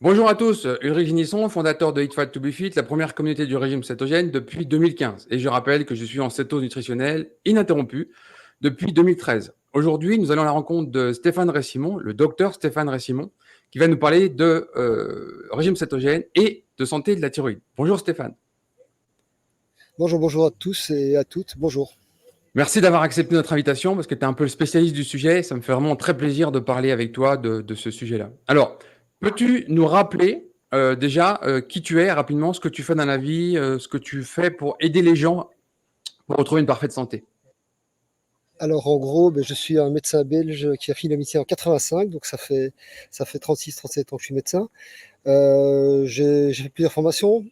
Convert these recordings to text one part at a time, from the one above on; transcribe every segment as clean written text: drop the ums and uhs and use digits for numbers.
Bonjour à tous, Ulrich Ginisson, fondateur de Eat Fat to Be Fit, la première communauté du régime cétogène depuis 2015. Et je rappelle que je suis en cétose nutritionnelle ininterrompue depuis 2013. Aujourd'hui, nous allons à la rencontre de Stéphane Ressimon, le docteur Stéphane Ressimon, qui va nous parler de régime cétogène et de santé de la thyroïde. Bonjour Stéphane. Bonjour à tous et à toutes, bonjour. Merci d'avoir accepté notre invitation parce que tu es un peu le spécialiste du sujet. Ça me fait vraiment très plaisir de parler avec toi de ce sujet-là. Alors, peux-tu nous rappeler déjà qui tu es rapidement, ce que tu fais dans la vie, ce que tu fais pour aider les gens pour retrouver une parfaite santé? Alors en gros, je suis un médecin belge qui a fini la médecine en 85, donc ça fait 36-37 ans que je suis médecin. J'ai fait plusieurs formations,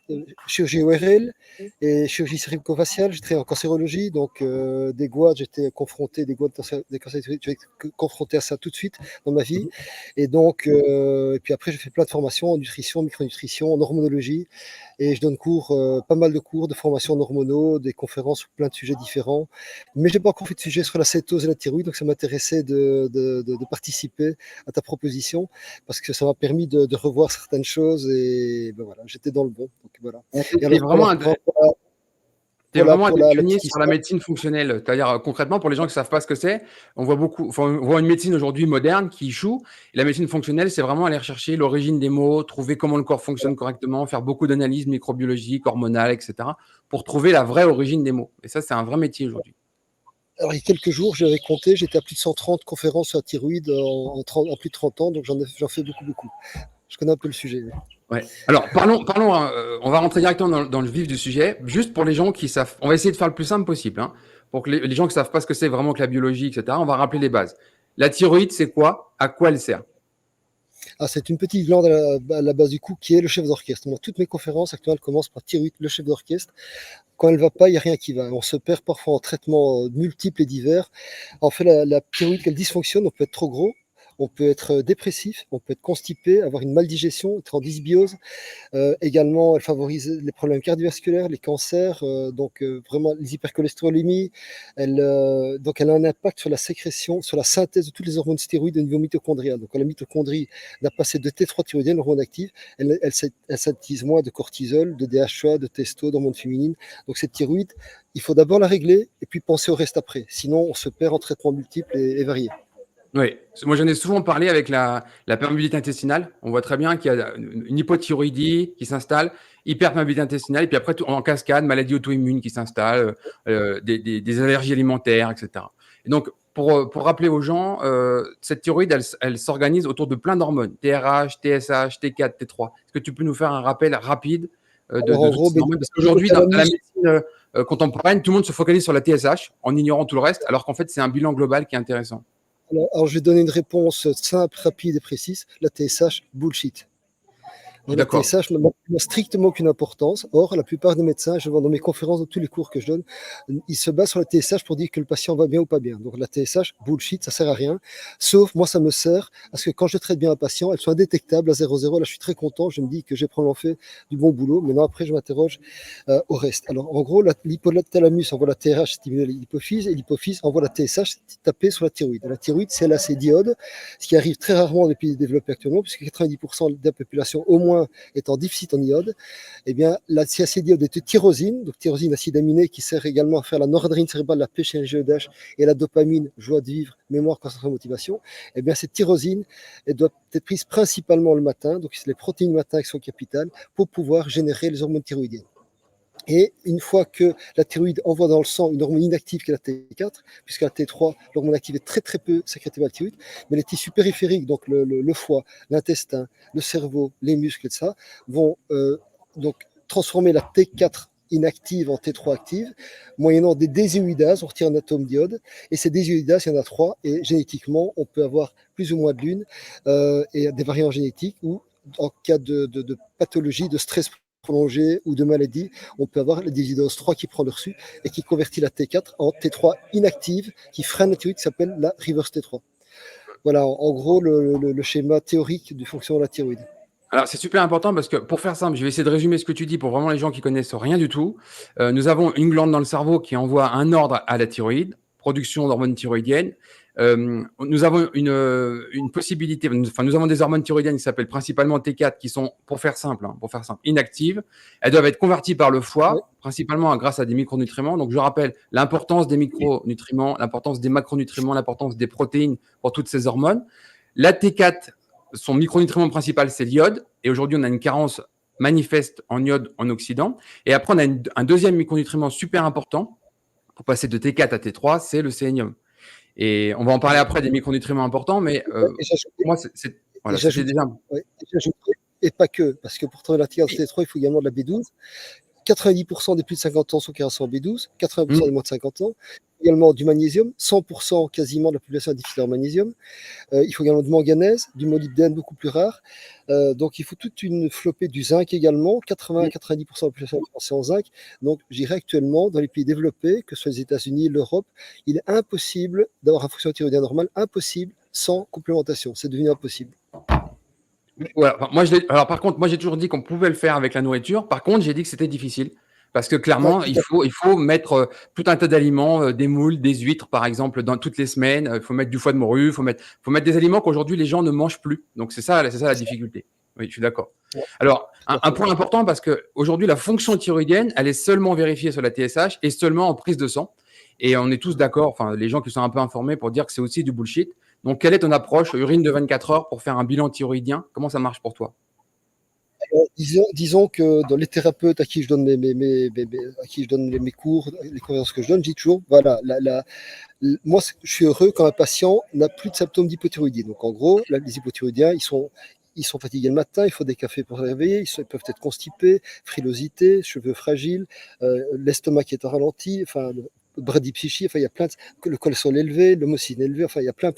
chirurgie ORL et chirurgie cérébro-faciale. J'ai travaillé en cancérologie, donc des goitres, j'étais confronté, des cancers, j'ai été confronté à ça tout de suite dans ma vie. Et donc, et puis après, j'ai fait plein de formations en nutrition, micronutrition, en hormonologie. Et je donne pas mal de cours de formation en hormonaux, des conférences sur plein de sujets différents. Mais j'ai pas encore fait de sujet sur la cétose et la thyroïde, donc ça m'intéressait de participer à ta proposition parce que ça m'a permis de revoir certaines choses et voilà, j'étais dans le bon. Donc voilà. Et Tu es alors, vraiment, un des la pionniers petite sur la histoire. médecine fonctionnelle. C'est-à-dire, concrètement, pour les gens qui ne savent pas ce que c'est, on voit on voit une médecine aujourd'hui moderne qui échoue. Et la médecine fonctionnelle, c'est vraiment aller rechercher l'origine des maux, trouver comment le corps fonctionne correctement, faire beaucoup d'analyses microbiologiques, hormonales, etc., pour trouver la vraie origine des maux. Et ça, c'est un vrai métier aujourd'hui. Alors, il y a quelques jours, j'avais compté, j'étais à plus de 130 conférences sur la thyroïde en plus de 30 ans, donc j'en fais beaucoup. Je connais un peu le sujet. Ouais. Alors, parlons on va rentrer directement dans le vif du sujet. Juste pour les gens qui savent, on va essayer de faire le plus simple possible, hein, pour que les gens qui ne savent pas ce que c'est vraiment que la biologie, etc., on va rappeler les bases. La thyroïde, c'est quoi? À quoi elle sert? Ah, c'est une petite glande à la base du cou qui est le chef d'orchestre. Moi, toutes mes conférences actuelles commencent par thyroïde, le chef d'orchestre. Quand elle ne va pas, il n'y a rien qui va. On se perd parfois en traitements multiples et divers. En fait, la thyroïde, qu'elle dysfonctionne, on peut être trop gros, on peut être dépressif, on peut être constipé, avoir une maldigestion, être en dysbiose. Également, elle favorise les problèmes cardiovasculaires, les cancers, vraiment les hypercholestérolémies. Donc elle a un impact sur la sécrétion, sur la synthèse de toutes les hormones stéroïdes au niveau mitochondrien. Donc quand la mitochondrie n'a pas assez de T3 thyroïdienne, l'hormone active, elle synthétise moins de cortisol, de DHA, de testo, d'hormones féminines. Donc cette thyroïde, il faut d'abord la régler et puis penser au reste après. Sinon, on se perd en traitements multiples et variés. Oui, moi j'en ai souvent parlé avec la perméabilité intestinale. On voit très bien qu'il y a une hypothyroïdie qui s'installe, hyperperméabilité intestinale, et puis après, en cascade, maladie auto-immune qui s'installe, des allergies alimentaires, etc. Et donc, pour rappeler aux gens, cette thyroïde, elle s'organise autour de plein d'hormones, TRH, TSH, T4, T3. Est-ce que tu peux nous faire un rappel rapide Alors de en toutes gros, ces hormones? Parce qu'aujourd'hui, dans la médecine contemporaine, tout le monde se focalise sur la TSH en ignorant tout le reste, alors qu'en fait, c'est un bilan global qui est intéressant. alors, je vais donner une réponse simple, rapide et précise. La TSH, bullshit. La D'accord. TSH n'a strictement aucune importance. Or, la plupart des médecins, je vois dans mes conférences, dans tous les cours que je donne, ils se basent sur la TSH pour dire que le patient va bien ou pas bien. Donc la TSH, bullshit, ça sert à rien. Sauf, moi, ça me sert à ce que quand je traite bien un patient, elle soit indétectable à 0,0. Là, je suis très content. Je me dis que j'ai probablement fait du bon boulot. Maintenant, après, je m'interroge au reste. Alors, en gros, l'hypothalamus envoie la TRH stimuler l'hypophyse et l'hypophyse envoie la TSH taper sur la thyroïde. La thyroïde, c'est là, c'est diode, ce qui arrive très rarement dans les pays développés actuellement, puisque 90% de la population, au moins, est en déficit en iode. Eh bien, si acide iode est tyrosine, donc tyrosine, acide aminé, qui sert également à faire la noradrénaline cérébrale, la PCNGEDH et la dopamine, joie de vivre, mémoire, concentration, motivation. Eh bien, cette tyrosine, elle doit être prise principalement le matin, donc c'est les protéines matin qui sont capitales, pour pouvoir générer les hormones thyroïdiennes. Et une fois que la thyroïde envoie dans le sang une hormone inactive qui est la T4, puisque la T3, l'hormone active est très peu sécrétée par la thyroïde, mais les tissus périphériques, donc le foie, l'intestin, le cerveau, les muscles et ça, vont donc transformer la T4 inactive en T3 active, moyennant des déséoïdases, on retire un atome d'iode, et ces déséoïdases, il y en a 3, et génétiquement, on peut avoir plus ou moins de l'une, et des variants génétiques, ou en cas de pathologie, de stress prolongée ou de maladie, on peut avoir la désidose 3 qui prend le dessus et qui convertit la T4 en T3 inactive qui freine la thyroïde qui s'appelle la reverse T3. Voilà en gros le schéma théorique du fonctionnement de la thyroïde. Alors, c'est super important parce que pour faire simple, je vais essayer de résumer ce que tu dis pour vraiment les gens qui connaissent rien du tout. Nous avons une glande dans le cerveau qui envoie un ordre à la thyroïde, production d'hormones thyroïdiennes. Nous avons une possibilité, nous avons des hormones thyroïdiennes qui s'appellent principalement T4, qui sont, pour faire simple, inactives. Elles doivent être converties par le foie, principalement grâce à des micronutriments. Donc, je rappelle l'importance des micronutriments, l'importance des macronutriments, l'importance des protéines pour toutes ces hormones. La T4, son micronutriment principal, c'est l'iode. Et aujourd'hui, on a une carence manifeste en iode en Occident. Et après, on a un deuxième micronutriment super important pour passer de T4 à T3, c'est le sélénium. Et on va en parler après des micronutriments importants, mais pour moi, c'était déjà… Et pas que, parce que pour travailler la T4 et T3, il faut également de la B12. 90% des plus de 50 ans sont carencés en B12, 80% des moins de 50 ans. Également du magnésium, 100% quasiment de la population est déficitaire en magnésium. Il faut également du manganèse, du molybdène beaucoup plus rare. Donc il faut toute une flopée du zinc également, 80-90% de la population est en zinc. Donc je dirais actuellement, dans les pays développés, que ce soit les États-Unis, l'Europe, il est impossible d'avoir un fonctionnement thyroïdien normal, impossible sans complémentation. C'est devenu impossible. Ouais, par contre, moi j'ai toujours dit qu'on pouvait le faire avec la nourriture. Par contre, j'ai dit que c'était difficile. Parce que clairement, il faut mettre tout un tas d'aliments, des moules, des huîtres, par exemple, dans toutes les semaines. Il faut mettre du foie de morue, il faut mettre des aliments qu'aujourd'hui les gens ne mangent plus. Donc c'est ça la difficulté. Oui, je suis d'accord. Alors, un point important, parce qu'aujourd'hui, la fonction thyroïdienne, elle est seulement vérifiée sur la TSH et seulement en prise de sang. Et on est tous d'accord, enfin, les gens qui sont un peu informés, pour dire que c'est aussi du bullshit. Donc, quelle est ton approche urine de 24 heures pour faire un bilan thyroïdien? Comment ça marche pour toi? Disons que dans les thérapeutes à qui je donne mes cours, les conférences que je donne, je dis toujours, voilà, moi, je suis heureux quand un patient n'a plus de symptômes d'hypothyroïdie. Donc, en gros, les hypothyroïdiens, ils sont fatigués le matin, il faut des cafés pour se réveiller, ils peuvent être constipés, frilosité, cheveux fragiles, l'estomac qui est en ralenti, enfin, bradypsychie, enfin, il y a le cholestérol élevé, l'homocystine élevé, enfin, il y a plein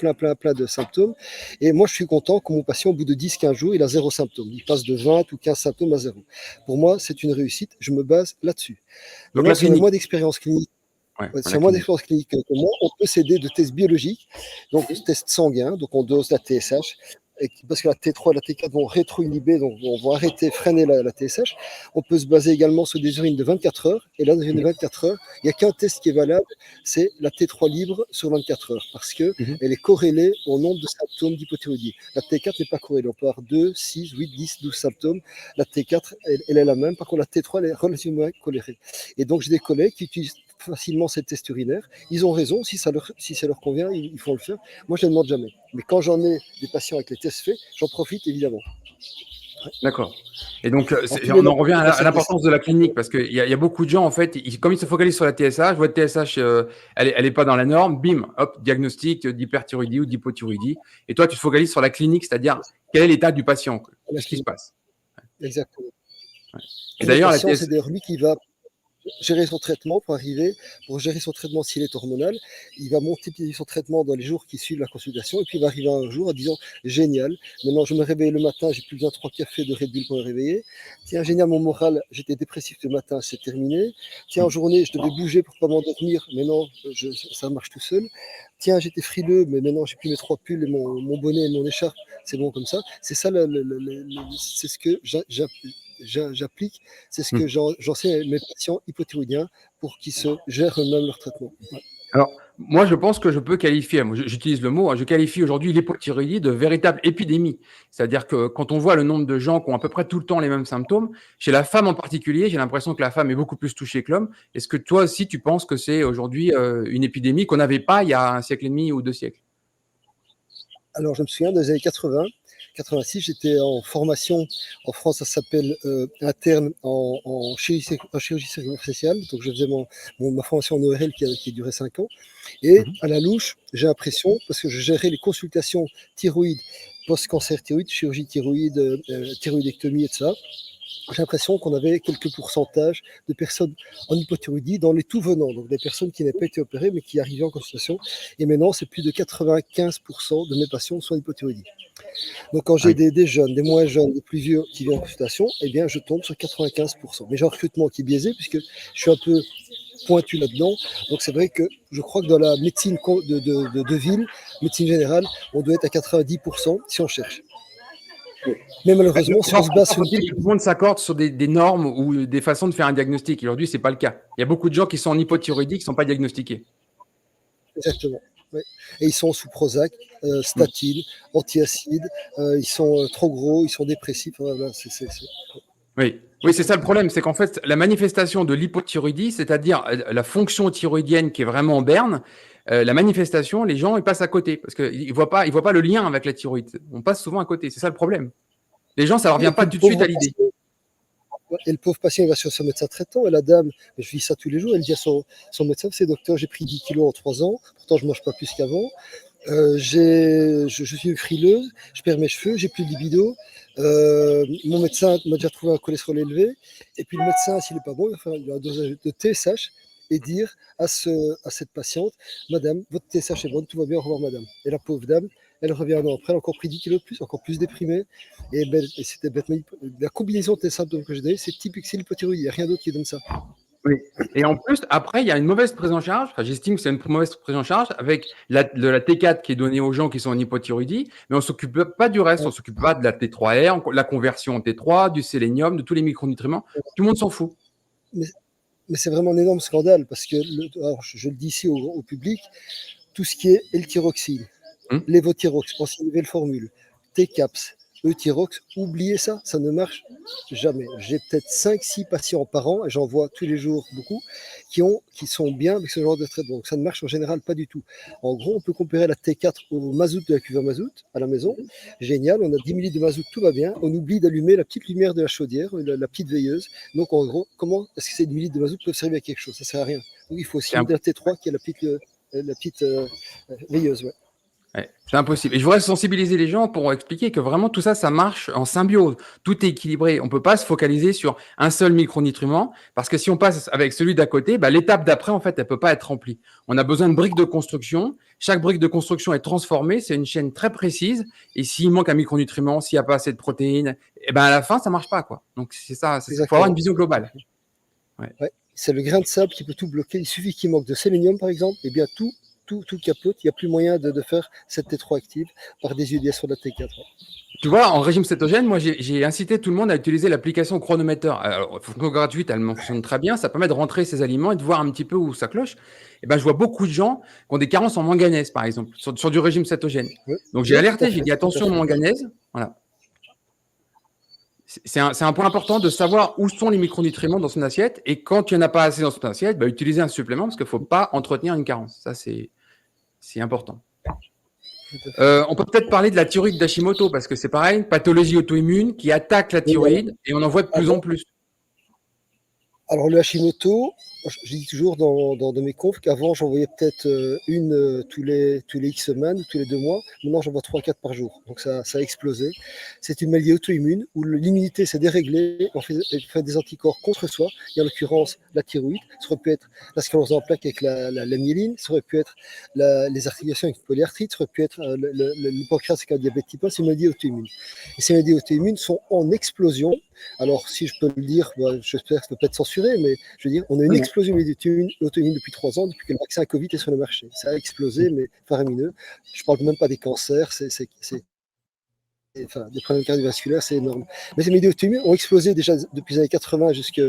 de symptômes. Et moi, je suis content que mon patient, au bout de 10-15 jours, il a 0 symptômes. Il passe de 20 ou 15 symptômes à 0. Pour moi, c'est une réussite. Je me base là-dessus. Donc, sur le mois d'expérience clinique, sur moins d'expérience clinique que moi, on peut s'aider de tests biologiques, donc tests sanguins, donc on dose la TSH, parce que la T3 et la T4 vont rétro-inhiber, donc on va freiner la TSH. On peut se baser également sur des urines de 24 heures, et là, dans une de 24 heures, il n'y a qu'un test qui est valable, c'est la T3 libre sur 24 heures, parce qu'elle est corrélée au nombre de symptômes d'hypothyroïdie. La T4 n'est pas corrélée, on peut avoir 2, 6, 8, 10, 12 symptômes. La T4, elle est la même, par contre la T3, elle est relativement corrélée. Et donc j'ai des collègues qui utilisent facilement ces tests urinaires. Ils ont raison, si ça leur convient, il faut le faire. Moi, je ne demande jamais. Mais quand j'en ai des patients avec les tests faits, j'en profite évidemment. D'accord. Et donc, on en revient à l'importance de la clinique, parce qu'il y a beaucoup de gens, en fait, comme ils se focalisent sur la TSH, votre TSH, elle est pas dans la norme, bim, hop, diagnostic d'hyperthyroïdie ou d'hypothyroïdie. Et toi, tu te focalises sur la clinique, c'est-à-dire quel est l'état du patient, qu'est-ce qui se passe. Exactement. Et d'ailleurs, c'est d'ailleurs lui qui va gérer son traitement pour gérer son traitement s'il est hormonal. Il va multiplier son traitement dans les jours qui suivent la consultation et puis il va arriver un jour en disant génial, maintenant je me réveille le matin, j'ai plus besoin de 3 cafés de Red Bull pour me réveiller. Tiens, génial, mon moral, j'étais dépressif le matin, c'est terminé. Tiens, en journée, je devais bouger pour ne pas m'endormir, mais non, ça marche tout seul. Tiens, j'étais frileux, mais maintenant j'ai plus mes 3 pulls et mon bonnet et mon écharpe, c'est bon comme ça. C'est ça, c'est ce que j'applique, c'est ce que j'enseigne à mes patients hypothyroïdiens pour qu'ils se gèrent eux-mêmes leur traitement. Ouais. Alors, moi, je pense que je peux qualifier, j'utilise le mot, je qualifie aujourd'hui l'hypothyroïdie de véritable épidémie. C'est-à-dire que quand on voit le nombre de gens qui ont à peu près tout le temps les mêmes symptômes, chez la femme en particulier, j'ai l'impression que la femme est beaucoup plus touchée que l'homme. Est-ce que toi aussi, tu penses que c'est aujourd'hui une épidémie qu'on n'avait pas il y a un siècle et demi ou 2 siècles? Alors, je me souviens des années 80. 86, j'étais en formation en France, ça s'appelle interne en chirurgie faciale. Donc, je faisais ma formation en ORL qui durait 5 ans. Et à la louche, j'ai l'impression, parce que je gérais les consultations thyroïdes, post-cancer thyroïde, chirurgie thyroïde, thyroïdectomie, etc. J'ai l'impression qu'on avait quelques pourcentages de personnes en hypothyroïdie dans les tout venants, donc des personnes qui n'avaient pas été opérées mais qui arrivaient en consultation. Et maintenant, c'est plus de 95% de mes patients sont en hypothyroïdie. Donc, quand j'ai des jeunes, des moins jeunes, des plus vieux qui viennent en consultation, eh bien, je tombe sur 95%. Mais j'ai un recrutement qui est biaisé puisque je suis un peu pointu là-dedans. Donc, c'est vrai que je crois que dans la médecine de ville, médecine générale, on doit être à 90% si on cherche. Mais malheureusement, si on se base sur tout le monde s'accorde sur des normes ou des façons de faire un diagnostic. Aujourd'hui, c'est pas le cas. Il y a beaucoup de gens qui sont en hypothyroïdie qui ne sont pas diagnostiqués. Exactement. Ouais. Et ils sont sous Prozac, statine, antiacide, ils sont trop gros, ils sont dépressifs. Voilà, Oui, oui, c'est ça le problème, c'est qu'en fait, la manifestation de l'hypothyroïdie, c'est-à-dire la fonction thyroïdienne qui est vraiment en berne, la manifestation, les gens, ils passent à côté parce qu'ils voient pas le lien avec la thyroïde. On passe souvent à côté, c'est ça le problème. Les gens, ça leur vient pas tout de suite à l'idée. Et le pauvre patient, il va sur son médecin traitant, et la dame, je vis ça tous les jours, elle dit à son médecin, c'est docteur, j'ai pris 10 kilos en 3 ans, pourtant je mange pas plus qu'avant. Je suis une frileuse, je perds mes cheveux, j'ai plus de libido. Mon médecin m'a déjà trouvé un cholestérol élevé. Et puis le médecin, s'il n'est pas bon, il va faire un dosage de TSH et dire à cette patiente, Madame, votre TSH est bonne, tout va bien, au revoir Madame. Et la pauvre dame, elle revient un an après, elle a encore pris 10 kilos de plus, encore plus déprimée. Et c'était bêtement. La combinaison des symptômes que j'ai donnés, c'est typique, c'est l'hypothyroïdie, il n'y a rien d'autre qui donne ça. Oui. Et en plus, après, il y a une mauvaise prise en charge. Enfin, j'estime que c'est une mauvaise prise en charge avec de la T4 qui est donnée aux gens qui sont en hypothyroïdie, mais on ne s'occupe pas du reste. On ne s'occupe pas de la T3R, la conversion en T3, du sélénium, de tous les micronutriments. Tout le monde s'en fout. Mais c'est vraiment un énorme scandale parce que, alors je le dis ici au public, tout ce qui est L-thyroxine, lévothyrox, ancienne nouvelle formule, T-CAPS, E-thyrox, oubliez ça, ça ne marche jamais. J'ai peut-être 5-6 patients par an, et j'en vois tous les jours beaucoup, qui sont bien avec ce genre de traitement. Donc ça ne marche en général pas du tout. En gros, on peut comparer la T4 au mazout de la cuve à mazout à la maison. Génial, on a 10 ml de mazout, tout va bien. On oublie d'allumer la petite lumière de la chaudière, la petite veilleuse. Donc en gros, comment est-ce que ces 10 ml de mazout peuvent servir à quelque chose? Ça ne sert à rien. Donc il faut aussi une T3 qui est la petite veilleuse. Ouais. Ouais, c'est impossible. Et je voudrais sensibiliser les gens pour expliquer que vraiment tout ça, ça marche en symbiose. Tout est équilibré. On ne peut pas se focaliser sur un seul micronutriment parce que si on passe avec celui d'à côté, l'étape d'après, en fait, elle ne peut pas être remplie. On a besoin de briques de construction. Chaque brique de construction est transformée. C'est une chaîne très précise. Et s'il manque un micronutriment, s'il n'y a pas assez de protéines, à la fin, ça ne marche pas, quoi. Donc, c'est ça. Il faut avoir une vision globale. Ouais. Ouais. C'est le grain de sable qui peut tout bloquer. Il suffit qu'il manque de sélénium, par exemple, et bien tout capote. Il n'y a plus moyen de faire cette T3 active par des UDS sur la T4. Tu vois, en régime cétogène, moi, j'ai incité tout le monde à utiliser l'application Chronometer. Alors, fonction gratuite, elle fonctionne très bien. Ça permet de rentrer ses aliments et de voir un petit peu où ça cloche. Je vois beaucoup de gens qui ont des carences en manganèse, par exemple, sur du régime cétogène. Oui. Donc, j'ai alerté, j'ai dit attention aux manganèse. Voilà. C'est un point important de savoir où sont les micronutriments dans son assiette. Et quand il n'y en a pas assez dans son assiette, utiliser un supplément parce qu'il ne faut pas entretenir une carence. Ça, c'est important. On peut peut-être parler de la thyroïde d'Hashimoto parce que c'est pareil, une pathologie auto-immune qui attaque la thyroïde et on en voit de plus en plus. Alors le Hashimoto, je dis toujours dans mes confs qu'avant j'en voyais peut-être une tous les X semaines, tous les 2 mois. Maintenant j'en vois 3-4 par jour. Donc ça a explosé. C'est une maladie auto-immune où l'immunité s'est déréglée, on fait des anticorps contre soi, et en l'occurrence la thyroïde. Ça aurait pu être la sclérose en plaques avec la myéline, ça aurait pu être les articulations avec une polyarthrite, ça aurait pu être le pancréas avec un diabète type 1, c'est une maladie auto-immune. Et ces maladies auto-immunes sont en explosion. Alors, si je peux le dire, j'espère que ça ne peut pas être censuré, mais je veux dire, on a une explosion auto-immune depuis 3 ans, depuis que le vaccin Covid est sur le marché. Ça a explosé, mais faramineux. Je ne parle même pas des cancers, des problèmes cardiovasculaires, c'est énorme. Mais ces maladies auto-immunes ont explosé déjà depuis les années 80 jusqu'à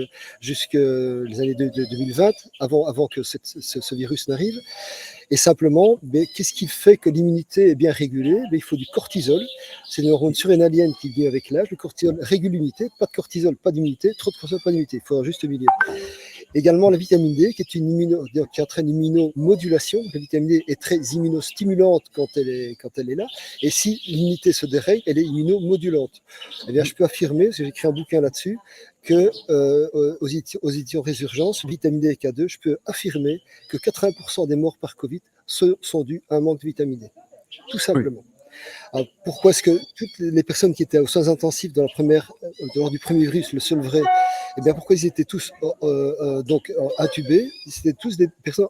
les années 2020, avant que ce virus n'arrive. Et simplement, qu'est-ce qui fait que l'immunité est bien régulée? Il faut du cortisol. C'est une hormone surrénalienne qui vient avec l'âge. Le cortisol régule l'immunité. Pas de cortisol, pas d'immunité. Trop de cortisol, pas d'immunité. Il faut un juste milieu. Également la vitamine D, qui entraîne une immunomodulation. La vitamine D est très immunostimulante quand elle est là. Et si l'immunité se dérègle, elle est immunomodulante. Eh bien, je peux affirmer, parce que j'ai écrit un bouquin là-dessus, que aux éditions Résurgence, vitamine D et K2, je peux affirmer que 80% des morts par Covid sont dus à un manque de vitamine D. Tout simplement. Oui. Alors, pourquoi est-ce que toutes les personnes qui étaient aux soins intensifs lors du premier virus, le seul vrai, pourquoi ils étaient tous intubés? C'était tous des personnes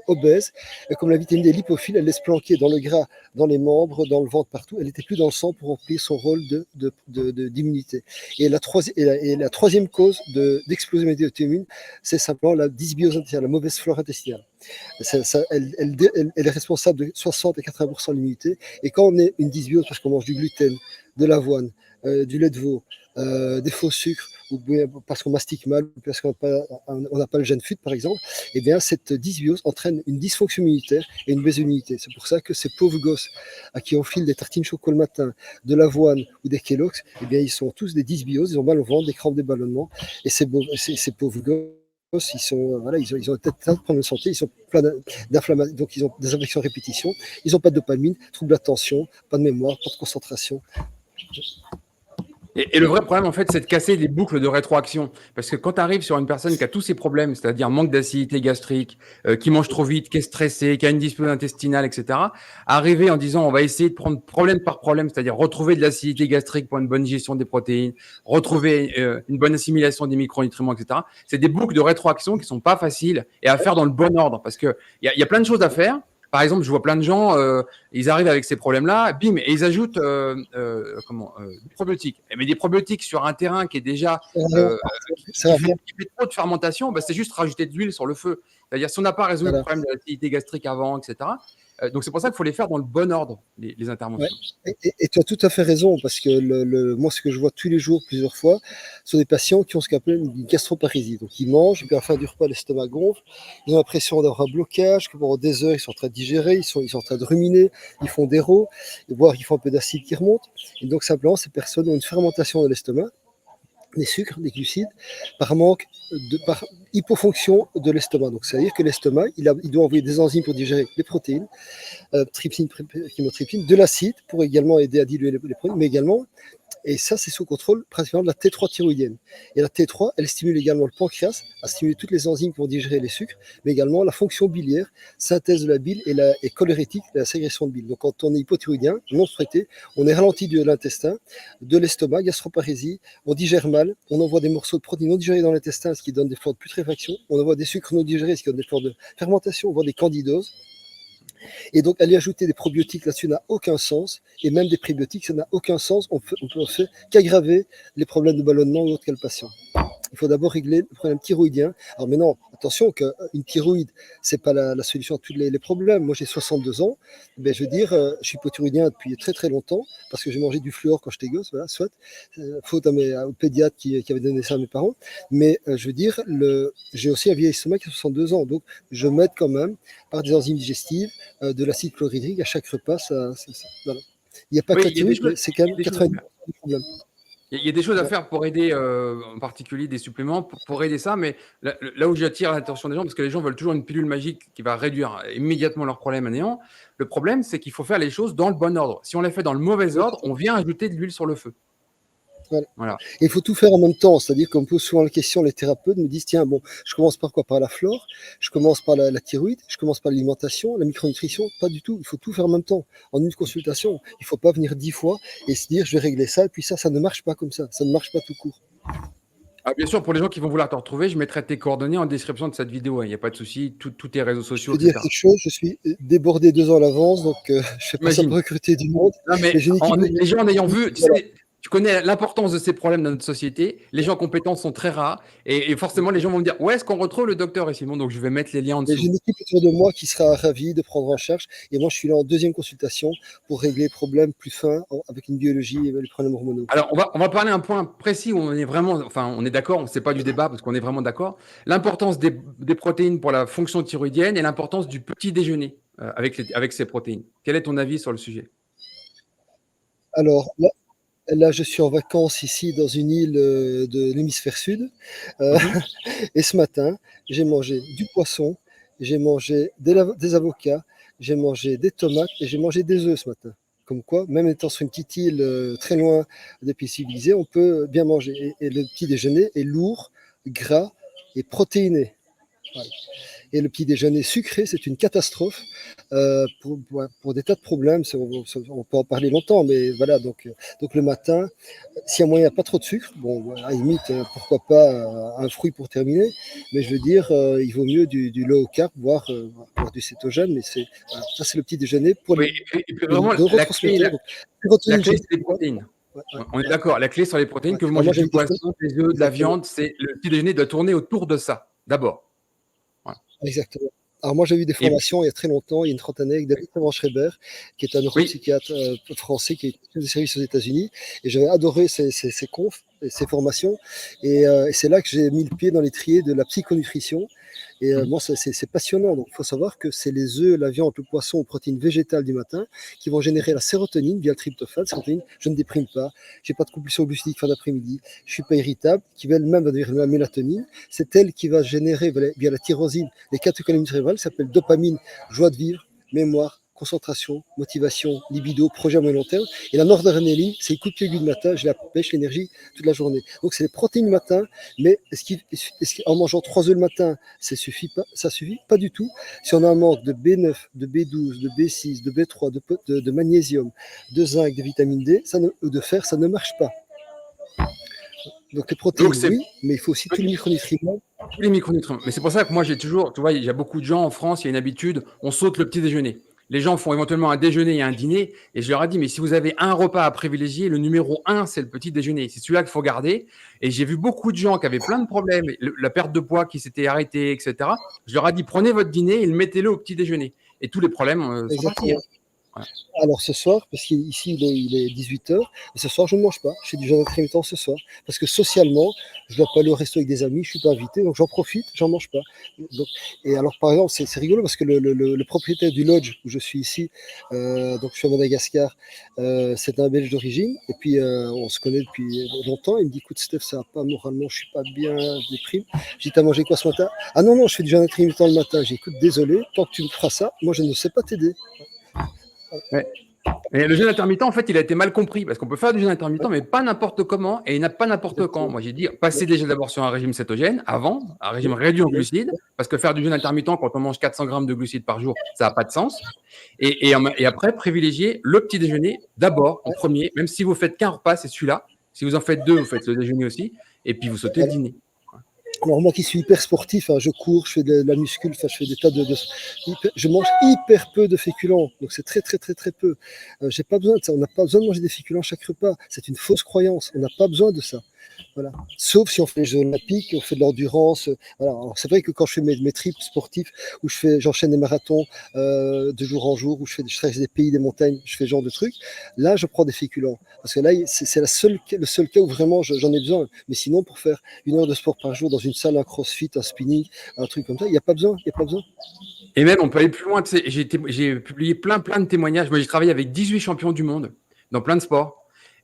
obèses. Et comme la vitamine D est lipophile, elle laisse planquer dans le gras, dans les membres, dans le ventre, partout. Elle n'était plus dans le sang pour remplir son rôle d'immunité. Et la troisième cause d'explosion des maladies auto-immunes, c'est simplement la dysbiose intestinale, la mauvaise flore intestinale. Elle est responsable de 60 à 80% de l'immunité. Et quand on est une dysbiose, parce qu'on mange du gluten, de l'avoine, du lait de veau, des faux sucres, ou bien parce qu'on mastique mal, ou parce qu'on n'a pas le gène FUT par exemple, eh bien cette dysbiose entraîne une dysfonction immunitaire et une baisse de l'immunité. C'est pour ça que ces pauvres gosses à qui on file des tartines choco le matin, de l'avoine ou des Kellogg's, eh bien ils sont tous des dysbioses, ils ont mal au ventre, des crampes, des ballonnements, et ces pauvres gosses, ils sont voilà, ils ont peut-être plein de problèmes de santé, ils sont plein d'inflammation, donc ils ont des infections à répétition, ils n'ont pas de dopamine, troubles d'attention, pas de mémoire, pas de concentration. Et le vrai problème, en fait, c'est de casser les boucles de rétroaction. Parce que quand tu arrives sur une personne qui a tous ces problèmes, c'est-à-dire manque d'acidité gastrique, qui mange trop vite, qui est stressée, qui a une dysbiose intestinale, etc., arriver en disant on va essayer de prendre problème par problème, c'est-à-dire retrouver de l'acidité gastrique pour une bonne gestion des protéines, retrouver une bonne assimilation des micronutriments, etc., c'est des boucles de rétroaction qui sont pas faciles et à faire dans le bon ordre. Parce qu'il y a plein de choses à faire. Par exemple, je vois plein de gens, ils arrivent avec ces problèmes-là, bim, et ils ajoutent des probiotiques. Mais des probiotiques sur un terrain qui est déjà qui fait trop de fermentation, bah, c'est juste rajouter de l'huile sur le feu. C'est-à-dire, si on n'a pas résolu le problème de l'acidité gastrique avant, etc. Donc, c'est pour ça qu'il faut les faire dans le bon ordre, les interventions. Ouais. Et tu as tout à fait raison, parce que moi, ce que je vois tous les jours, plusieurs fois, sont des patients qui ont ce qu'on appelle une gastroparésie. Donc, ils mangent, et puis à la fin du repas, l'estomac gonfle, ils ont l'impression d'avoir un blocage, que pendant des heures, ils sont en train de digérer, ils sont en train de ruminer, ils font des rots, voire ils font un peu d'acide qui remonte. Et donc, simplement, ces personnes ont une fermentation de l'estomac, des sucres, des glucides, par hypofonction de l'estomac. Donc, c'est-à-dire que l'estomac, il doit envoyer des enzymes pour digérer les protéines, trypsine, chymotrypsine, de l'acide pour également aider à diluer les protéines, mais également, et ça c'est sous contrôle principalement de la T3 thyroïdienne. Et la T3, elle stimule également le pancréas à stimuler toutes les enzymes qui vont digérer les sucres, mais également la fonction biliaire, synthèse de la bile et cholérétique, la ségrégation de bile. Donc quand on est hypothyroïdien, non traité, on est ralenti de l'intestin, de l'estomac, gastroparésie, on digère mal, on envoie des morceaux de protéines non digérés dans l'intestin, ce qui donne des formes de putréfaction, on envoie des sucres non digérés, ce qui donne des formes de fermentation, on voit des candidoses. Et donc, aller ajouter des probiotiques là-dessus n'a aucun sens, et même des prébiotiques, ça n'a aucun sens. On peut faire qu'aggraver les problèmes de ballonnement ou autre quel patient. Il faut d'abord régler le problème thyroïdien. Alors maintenant, attention qu'une thyroïde, c'est pas la solution à tous les problèmes. Moi, j'ai 62 ans. Ben, je veux dire, je suis hypothyroïdien depuis très très longtemps parce que j'ai mangé du fluor quand j'étais gosse. Voilà, soit faute au pédiatre qui avait donné ça à mes parents. Mais je veux dire, j'ai aussi un vieil estomac qui a 62 ans. Donc, je m'aide quand même par des enzymes digestives, de l'acide chlorhydrique à chaque repas. Voilà. Il n'y a pas que la thyroïde, mais c'est quand même 90% du problème. Il y a des choses à faire pour aider, en particulier des suppléments, pour aider ça, mais là où j'attire l'attention des gens, parce que les gens veulent toujours une pilule magique qui va réduire immédiatement leurs problèmes à néant, le problème, c'est qu'il faut faire les choses dans le bon ordre. Si on les fait dans le mauvais ordre, on vient ajouter de l'huile sur le feu. Voilà. Et il faut tout faire en même temps, c'est-à-dire qu'on me pose souvent la question, les thérapeutes me disent, tiens, bon, je commence par quoi? Par la flore, je commence par la thyroïde, je commence par l'alimentation, la micronutrition, pas du tout, il faut tout faire en même temps, en une consultation. Il ne faut pas venir 10 fois et se dire, je vais régler ça, et puis ça ne marche pas comme ça ne marche pas tout court. Ah, bien sûr, pour les gens qui vont vouloir te retrouver, je mettrai tes coordonnées en description de cette vidéo, il n'y a pas de souci, tous tes réseaux sociaux, Je peux dire quelque chose, je suis débordé 2 ans à l'avance, donc je ne fais pas ça pour recruter du monde. Non, mais les gens en ayant vu, tu connais l'importance de ces problèmes dans notre société. Les gens compétents sont très rares. Et forcément, les gens vont me dire où est-ce qu'on retrouve le docteur Simon? Donc, je vais mettre les liens en dessous. J'ai une équipe autour de moi qui sera ravie de prendre en charge. Et moi, je suis là en deuxième consultation pour régler les problèmes plus fins avec une biologie et les problèmes hormonaux. Alors, on va parler un point précis où on est vraiment, enfin, on est d'accord, c'est pas du débat parce qu'on est vraiment d'accord. L'importance des protéines pour la fonction thyroïdienne et l'importance du petit déjeuner avec ces protéines. Quel est ton avis sur le sujet? Alors, là, je suis en vacances ici dans une île de l'hémisphère sud. Et ce matin, j'ai mangé du poisson, j'ai mangé des avocats, j'ai mangé des tomates et j'ai mangé des œufs ce matin. Comme quoi, même étant sur une petite île très loin des pays civilisés, on peut bien manger. Et le petit déjeuner est lourd, gras et protéiné. Voilà. Et le petit déjeuner sucré, c'est une catastrophe pour des tas de problèmes. On peut en parler longtemps, mais voilà. Donc le matin, s'il y a moyen, il n'y a pas trop de sucre. Bon, à la limite, pourquoi pas un fruit pour terminer. Mais je veux dire, il vaut mieux du low carb, voire du cétogène. Mais ça, c'est le petit déjeuner pour et puis vraiment, la clé, c'est les protéines. Ouais. On est d'accord. La clé sur les protéines, que vous mangez du poisson, des œufs, de la viande, c'est le petit déjeuner doit tourner autour de ça, d'abord. Voilà. Exactement. Alors moi, j'ai eu des Et formations il y a très longtemps, il y a une trentaine d'années, avec David Schreiber, qui est un oui, neuropsychiatre français qui est chef de service aux États-Unis. Et j'avais adoré ses confs et ses formations. Et c'est là que j'ai mis le pied dans l'étrier de la psychonutrition. Et moi, c'est passionnant. Donc, il faut savoir que c'est les œufs, la viande, le poisson aux protéines végétales du matin qui vont générer la sérotonine via le tryptophane. Sérotonine, je ne déprime pas, j'ai pas de compulsion glucidique fin d'après-midi, je suis pas irritable, qui va elle-même devenir la mélatonine. C'est elle qui va générer via la tyrosine les catécholamines cérébrales, ça s'appelle dopamine, joie de vivre, mémoire, concentration, motivation, libido, projet à moyen long terme. Et la noradrénaline, c'est le coup de pied du matin, j'ai la pêche, l'énergie toute la journée. Donc c'est les protéines le matin, mais en mangeant 3 œufs le matin, ça suffit pas? Ça suffit pas du tout. Si on a un manque de B9, de B12, de B6, de B3, de magnésium, de zinc, de vitamine D, ou de fer, ça ne marche pas. Donc les donc protéines, c'est oui, mais il faut aussi tous les micronutriments. tous les micronutriments. Mais c'est pour ça que moi, j'ai toujours, tu vois, il y a beaucoup de gens en France, il y a une habitude, on saute le petit déjeuner. Les gens font éventuellement un déjeuner et un dîner. Et je leur ai dit, mais si vous avez un repas à privilégier, le numéro un, c'est le petit déjeuner. C'est celui-là qu'il faut garder. Et j'ai vu beaucoup de gens qui avaient plein de problèmes, la perte de poids qui s'était arrêtée, etc. Je leur ai dit, prenez votre dîner et mettez-le au petit déjeuner. Et tous les problèmes sont partis. Exactement. Hein. Voilà. Alors ce soir, parce qu'ici il est 18h, et ce soir je ne mange pas, je fais du jeûne intermittent ce soir, parce que socialement, je ne dois pas aller au resto avec des amis, je ne suis pas invité, donc j'en profite, j'en mange pas. Donc, et alors par exemple, c'est rigolo parce que le propriétaire du lodge où je suis ici, donc je suis à Madagascar, c'est un Belge d'origine, et puis on se connaît depuis longtemps, il me dit, écoute Steph, ça va pas moralement, je suis pas bien, je déprime. J'ai dit, t'as mangé quoi ce matin? Ah non, non, je fais du jeûne intermittent le matin. J'ai dit, écoute, désolé, tant que tu me feras ça, moi je ne sais pas t'aider. Ouais. Et le jeûne intermittent, en fait, il a été mal compris parce qu'on peut faire du jeûne intermittent, mais pas n'importe comment et pas n'importe quand. Moi, j'ai dit, passez déjà d'abord sur un régime cétogène avant, un régime réduit en glucides, parce que faire du jeûne intermittent quand on mange 400 grammes de glucides par jour, ça n'a pas de sens. Et après, privilégiez le petit déjeuner d'abord, en premier, même si vous faites qu'un repas, c'est celui-là. Si vous en faites deux, vous faites le déjeuner aussi, et puis vous sautez le dîner. Alors moi qui suis hyper sportif, hein, je cours, je fais de la muscule, je fais des tas je mange hyper peu de féculents, donc c'est très très très très peu. J'ai pas besoin de ça, on n'a pas besoin de manger des féculents à chaque repas, c'est une fausse croyance, on n'a pas besoin de ça. Voilà. Sauf si on fait les Jeux Olympiques, on fait de l'endurance. Voilà. C'est vrai que quand je fais mes trips sportifs, où j'enchaîne des marathons de jour en jour, où je traverse des pays, des montagnes, je fais ce genre de trucs, là je prends des féculents. Parce que là, c'est le seul cas où vraiment j'en ai besoin. Mais sinon, pour faire 1 heure de sport par jour dans une salle, un crossfit, un spinning, un truc comme ça, il n'y a pas besoin. Il n'y a pas besoin. Et même, on peut aller plus loin. Tu sais, j'ai publié plein de témoignages. Moi, j'ai travaillé avec 18 champions du monde dans plein de sports.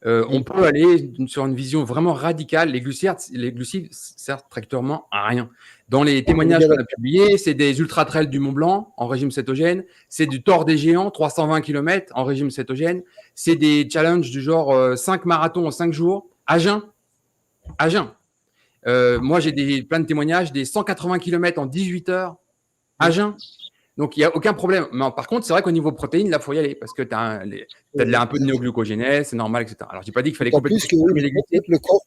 On peut aller sur une vision vraiment radicale. Les glucides servent strictement à rien. Dans les témoignages qu'on a publiés, c'est des ultra-trails du Mont Blanc en régime cétogène, c'est du Tour des Géants, 320 km en régime cétogène, c'est des challenges du genre 5 marathons en 5 jours, à jeun. À jeun. Moi, j'ai plein de témoignages, des 180 km en 18 heures, à jeun. Donc, il n'y a aucun problème. Mais par contre, c'est vrai qu'au niveau protéines, là, il faut y aller parce que tu as un peu de néoglucogénèse, c'est normal, etc. Alors, je n'ai pas dit qu'il fallait complètement supprimer les glucides. Le corps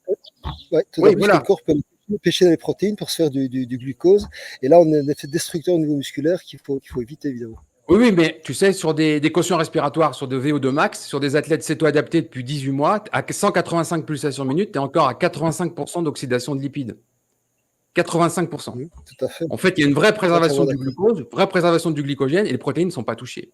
peut pêcher dans les protéines pour se faire du glucose. Et là, on a un effet destructeur au niveau musculaire qu'il faut éviter, évidemment. Oui, mais tu sais, sur des quotients respiratoires, sur de VO2 max, sur des athlètes céto-adaptés depuis 18 mois, à 185 pulsations minute, tu es encore à 85% d'oxydation de lipides. 85%. Tout à fait. En fait, il y a une vraie préservation du glucose, vraie préservation du glycogène et les protéines ne sont pas touchées.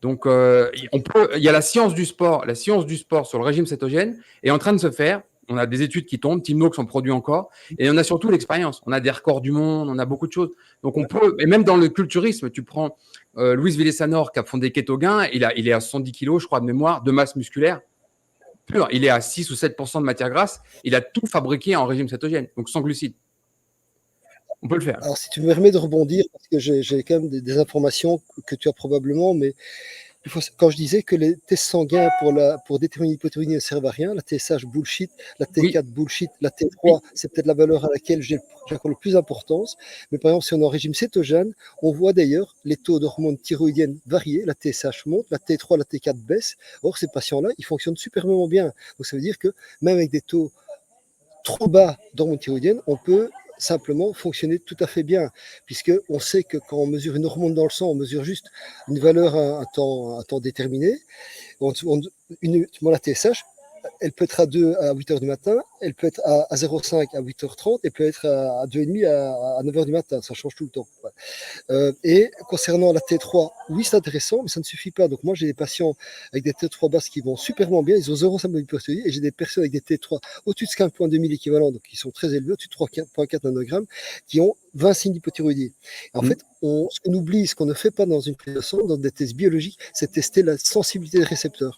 Donc, il y a la science du sport. La science du sport sur le régime cétogène est en train de se faire. On a des études qui tombent, Timnox en produit encore, et on a surtout l'expérience. On a des records du monde, on a beaucoup de choses. Donc, on peut, et même dans le culturisme, tu prends Luis Villasanor qui a fondé Ketogain, il est à 70 kg, je crois, de mémoire, de masse musculaire pure. Il est à 6 ou 7% de matière grasse. Il a tout fabriqué en régime cétogène, donc sans glucides. On peut le faire. Alors, si tu me permets de rebondir, parce que j'ai quand même des informations que tu as probablement, mais quand je disais que les tests sanguins pour déterminer l'hypothyroïdie ne servent à rien, la TSH bullshit, la T4 bullshit, la T3, c'est peut-être la valeur à laquelle j'accorde le plus d'importance. Mais par exemple, si on est en régime cétogène, on voit d'ailleurs les taux d'hormones thyroïdiennes varier, la TSH monte, la T3, la T4 baisse. Or, ces patients-là, ils fonctionnent superbement bien. Donc, ça veut dire que même avec des taux trop bas d'hormones thyroïdiennes, on peut simplement fonctionner tout à fait bien, puisqu'on sait que quand on mesure une hormone dans le sang, on mesure juste une valeur à un temps déterminé. La TSH, elle peut être à 2 à 8 heures du matin, elle peut être à 0,5 à 8h30, elle peut être à 2,5 à 9 heures du matin. Ça change tout le temps. Et concernant la T3, oui, c'est intéressant, mais ça ne suffit pas. Donc moi, j'ai des patients avec des T3 basses qui vont superment bien, ils ont 0 symptôme d'hypothyroïdie, et j'ai des personnes avec des T3 au-dessus de 5,2 équivalents, donc qui sont très élevés, au-dessus de 3,4 nanogrammes, qui ont 20 signes d'hypothyroïdie. En fait, ce qu'on oublie, ce qu'on ne fait pas dans une prise de sang, dans des tests biologiques, c'est tester la sensibilité des récepteurs.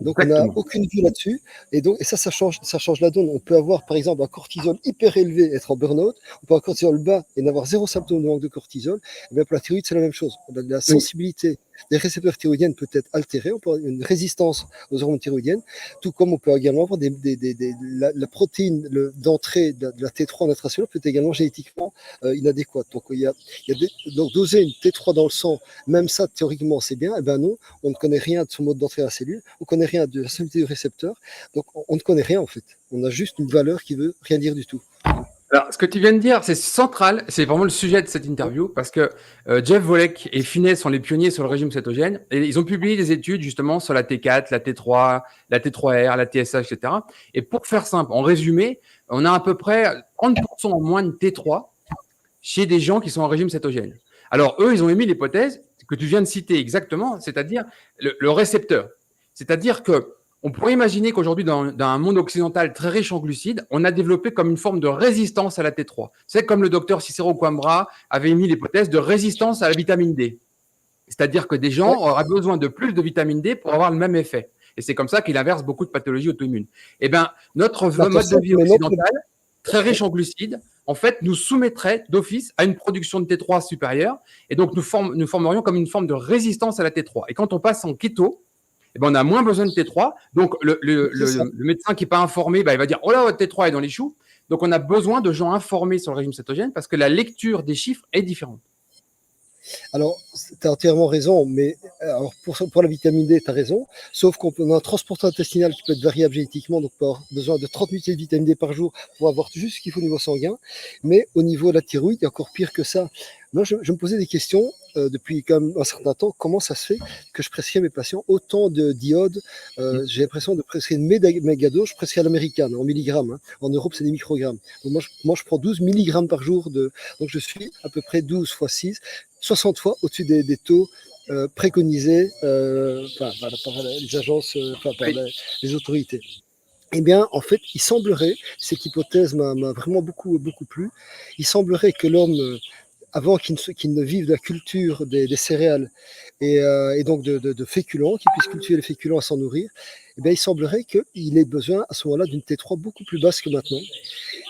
Donc on n'a aucune vue là-dessus, et ça change la donne. On peut avoir par exemple un cortisol hyper élevé, être en burn-out, on peut avoir un cortisol bas et n'avoir 0 symptôme de manque de cortisol. Et bien pour la thyroïde, c'est la même chose. La sensibilité des récepteurs thyroïdiennes peut être altérée, on peut avoir une résistance aux hormones thyroïdiennes, tout comme on peut également avoir la protéine d'entrée de la T3 en intracellulaire peut être également génétiquement inadéquate. Donc donc doser une T3 dans le sang, même ça théoriquement c'est bien, et ben non, on ne connaît rien de son mode d'entrée à la cellule, on ne connaît rien de la sensibilité du récepteur, donc on ne connaît rien en fait. On a juste une valeur qui veut rien dire du tout. Alors, ce que tu viens de dire, c'est central, c'est vraiment le sujet de cette interview, parce que Jeff Volek et Finet sont les pionniers sur le régime cétogène, et ils ont publié des études justement sur la T4, la T3, la T3R, la TSH, etc. Et pour faire simple, en résumé, on a à peu près 30% en moins de T3 chez des gens qui sont en régime cétogène. Alors, eux, ils ont émis l'hypothèse que tu viens de citer exactement, c'est-à-dire le récepteur. C'est-à-dire que on pourrait imaginer qu'aujourd'hui, dans un monde occidental très riche en glucides, on a développé comme une forme de résistance à la T3. C'est comme le docteur Cicero Coimbra avait émis l'hypothèse de résistance à la vitamine D. C'est-à-dire que des gens auraient besoin de plus de vitamine D pour avoir le même effet. Et c'est comme ça qu'il inverse beaucoup de pathologies auto-immunes. Eh bien, notre mode de vie occidental, très riche en glucides, en fait, nous soumettrait d'office à une production de T3 supérieure. Et donc, nous formerions comme une forme de résistance à la T3. Et quand on passe en keto, eh ben, on a moins besoin de T3. Donc, le médecin qui n'est pas informé, ben, il va dire « Oh là, votre T3 est dans les choux ». Donc, on a besoin de gens informés sur le régime cétogène parce que la lecture des chiffres est différente. Alors, tu as entièrement raison, mais alors pour la vitamine D, tu as raison, sauf qu'on a un transporteur intestinal qui peut être variable génétiquement, donc on peut avoir besoin de 30 unités de vitamine D par jour pour avoir juste ce qu'il faut au niveau sanguin, mais au niveau de la thyroïde, il y a encore pire que ça. Moi, je me posais des questions depuis quand même un certain temps, comment ça se fait que je prescris à mes patients autant de d'iode, j'ai l'impression de prescrire une mégadose, je prescris à l'américaine, en milligrammes, hein. En Europe, c'est des microgrammes. Donc moi, je prends 12 milligrammes par jour, donc je suis à peu près 12 fois 6, 60 fois au-dessus des taux préconisés par les agences, par les autorités. Eh bien, en fait, il semblerait, cette hypothèse m'a vraiment beaucoup plu, il semblerait que l'homme, avant qu'il ne vive de la culture des céréales et donc de féculents, qu'il puisse cultiver les féculents à s'en nourrir, eh bien, il semblerait qu'il ait besoin à ce moment-là d'une T3 beaucoup plus basse que maintenant.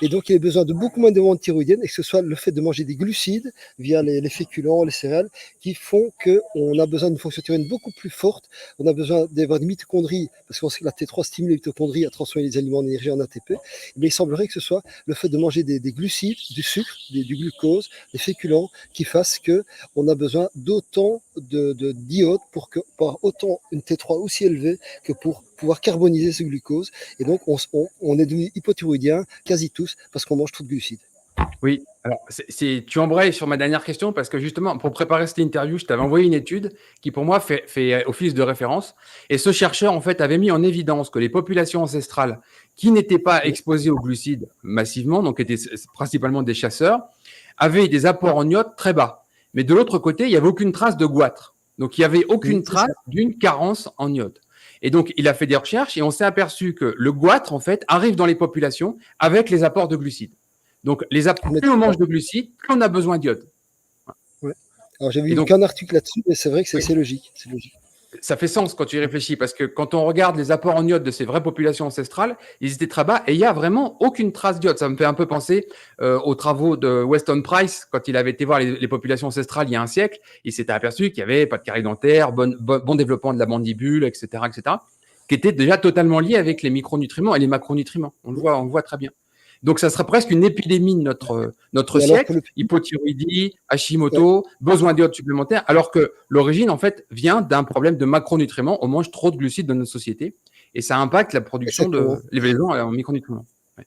Et donc, il a besoin de beaucoup moins de hormones thyroïdiennes et que ce soit le fait de manger des glucides via les féculents, les céréales, qui font qu'on a besoin d'une fonction thyroïdienne beaucoup plus forte. On a besoin d'avoir des mitochondries, parce qu'on sait que la T3 stimule les mitochondries à transformer les aliments en énergie en ATP. Mais il semblerait que ce soit le fait de manger des glucides, du sucre, du glucose, des féculents, qui fassent qu'on a besoin d'autant d'iode pour avoir autant une T3 aussi élevée que pour pouvoir carboniser ce glucose. Et donc, on est devenu hypothyroïdien, quasi tous, parce qu'on mange trop de glucides. Oui, alors tu embrayes sur ma dernière question parce que justement, pour préparer cette interview, je t'avais envoyé une étude qui pour moi fait office de référence. Et ce chercheur, en fait, avait mis en évidence que les populations ancestrales qui n'étaient pas exposées aux glucides massivement, donc étaient principalement des chasseurs, avaient des apports en iode très bas. Mais de l'autre côté, il n'y avait aucune trace de goitre. Donc, il n'y avait aucune trace d'une carence en iode. Et donc, il a fait des recherches et on s'est aperçu que le goitre, en fait, arrive dans les populations avec les apports de glucides. Donc, plus on mange de glucides, plus on a besoin d'iode. Ouais. Alors, j'avais lu qu'un article là-dessus, mais c'est vrai que c'est logique. C'est logique. Ça fait sens quand tu y réfléchis, parce que quand on regarde les apports en iode de ces vraies populations ancestrales, ils étaient très bas et il n'y a vraiment aucune trace d'iode. Ça me fait un peu penser aux travaux de Weston Price, quand il avait été voir les populations ancestrales il y a un siècle. Il s'était aperçu qu'il n'y avait pas de carie dentaire, bon développement de la mandibule, etc., qui était déjà totalement lié avec les micronutriments et les macronutriments. On le voit très bien. Donc, ça serait presque une épidémie de notre siècle, hypothyroïdie, Hashimoto, besoin d'iode supplémentaire, alors que l'origine, en fait, vient d'un problème de macronutriments. On mange trop de glucides dans notre société et ça impacte la production de l'évaluation en micronutriments. Ouais.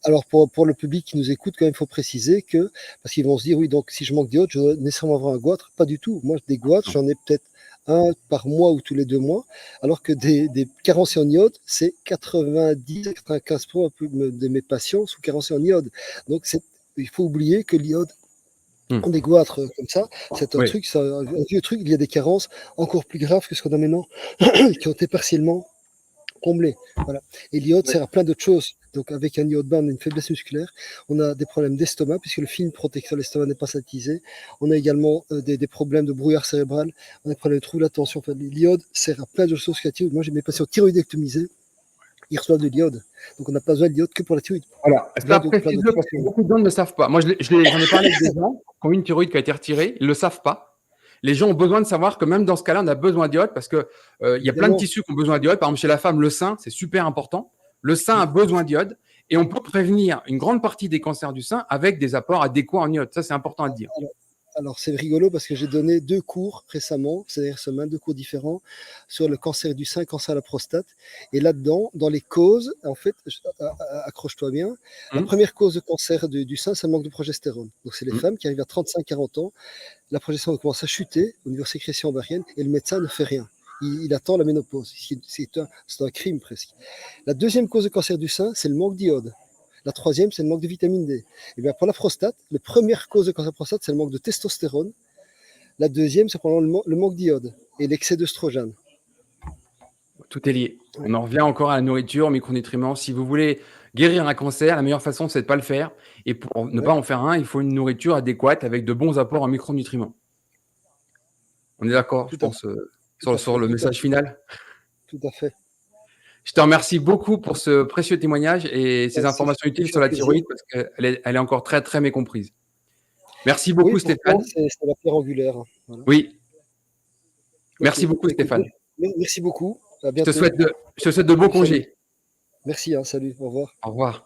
Alors, pour le public qui nous écoute, quand même, il faut préciser que, parce qu'ils vont se dire, oui, donc si je manque d'iode, je dois nécessairement avoir un goitre. Pas du tout. Moi, des goitres, j'en ai peut-être un par mois ou tous les 2 mois, alors que des carencés en iode, c'est 90-95% de mes patients sont carencés en iode. Donc il faut oublier que l'iode, on des goitres comme ça, c'est un Oui. truc, un vieux truc, il y a des carences encore plus graves que ce qu'on a maintenant, qui ont été partiellement comblées. Voilà. Et l'iode sert à plein d'autres choses. Donc avec un iode bas, on a une faiblesse musculaire, on a des problèmes d'estomac, puisque le film protecteur de l'estomac n'est pas synthétisé. On a également des problèmes de brouillard cérébral, on a des problèmes de troubles d'attention. Enfin, l'iode sert à plein de choses créatives. Moi, j'ai mes patients thyroïdectomisés, ils reçoivent de l'iode. Donc on n'a pas besoin de l'iode que pour la thyroïde. Voilà, ça précise-le parce que beaucoup de gens ne le savent pas. Moi, j'en ai parlé avec des gens qui ont une thyroïde qui a été retirée, ils ne le savent pas. Les gens ont besoin de savoir que même dans ce cas-là, on a besoin d'iode parce qu'il y a plein de tissus qui ont besoin d'iode. Par exemple, chez la femme, le sein, c'est super important. Le sein a besoin d'iode et on peut prévenir une grande partie des cancers du sein avec des apports adéquats en iode. Ça, c'est important à dire. Alors, c'est rigolo parce que j'ai donné 2 cours récemment, c'est-à-dire semaine, 2 cours différents sur le cancer du sein et le cancer de la prostate. Et là-dedans, dans les causes, en fait, accroche-toi bien, la première cause de cancer du sein, c'est le manque de progestérone. Donc, c'est les femmes qui arrivent à 35-40 ans, la progestérone commence à chuter au niveau sécrétion ovarienne et le médecin ne fait rien. Il attend la ménopause. C'est un crime presque. La deuxième cause de cancer du sein, c'est le manque d'iode. La troisième, c'est le manque de vitamine D. Et bien pour la prostate, la première cause de cancer de la prostate, c'est le manque de testostérone. La deuxième, c'est probablement le manque d'iode et l'excès d'œstrogène. Tout est lié. On en revient encore à la nourriture, aux micronutriments. Si vous voulez guérir un cancer, la meilleure façon, c'est de ne pas le faire. Et pour ne pas en faire un, il faut une nourriture adéquate avec de bons apports en micronutriments. On est d'accord, je pense, sur le message final? Tout à fait. Je te remercie beaucoup pour ce précieux témoignage et ces informations utiles sur la thyroïde parce qu'elle est encore très, très mécomprise. Merci beaucoup, Stéphane. C'est la pierre angulaire. Voilà. Oui. Merci beaucoup, Stéphane. Merci beaucoup. À je te bientôt. souhaite de bons congés. Merci, salut, au revoir. Au revoir.